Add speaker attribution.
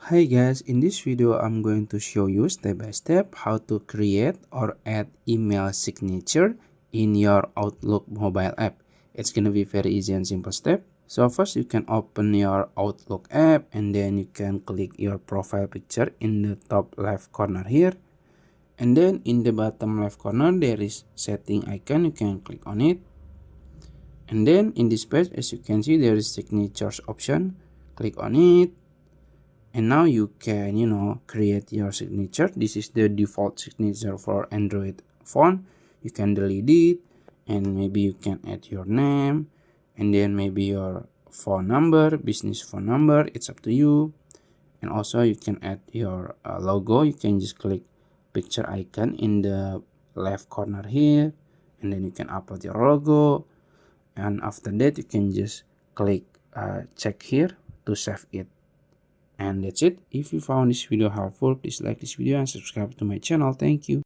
Speaker 1: Hi guys, in this video I'm going to show you step by step how to create or add email signature in your Outlook mobile app. It's gonna be very easy and simple step. So first you can open your Outlook app and then you can click your profile picture in the top left corner here. And then in the bottom left corner there is setting icon, you can click on it. And then in this page, as you can see, there is signatures option. Click on it. And now you can, create your signature. This is the default signature for Android phone. You can delete it and maybe you can add your name and then maybe your phone number, business phone number. It's up to you. And also you can add your logo. You can just click picture icon in the left corner here and then you can upload your logo. And after that you can just click check here to save it. And that's it. If you found this video helpful, please like this video and subscribe to my channel. Thank you.